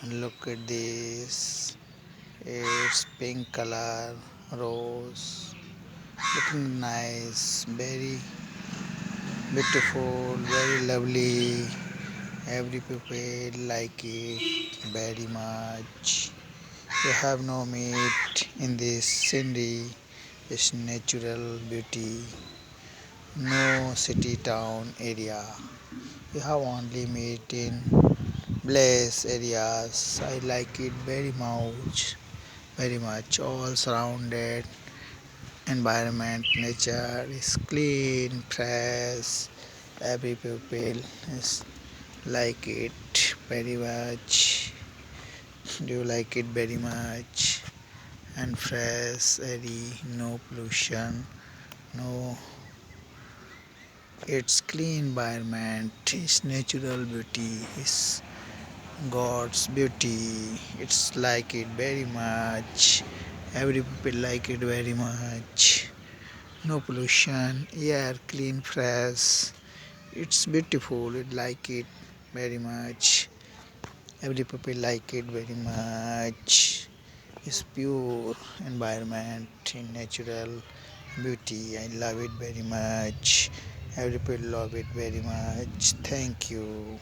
And look at this. It's pink color, rose. Looking nice, very beautiful, very lovely. Every people like it very much. You have no meat in this scenery. It's natural beauty. No city town area. You have only meat in place areas. I like it very much. Very much. All surrounded environment, nature is clean, fresh. Every people is like it very much. Do you like it very much? And fresh, airy, no pollution, no. It's clean environment. It's natural beauty. It's God's beauty. It's like it very much. Every people like it very much. No pollution, air clean, fresh. It's beautiful. It like it very much. Every people like it very much. It's pure environment in natural beauty. I love it very much. Every people love it very much. Thank you.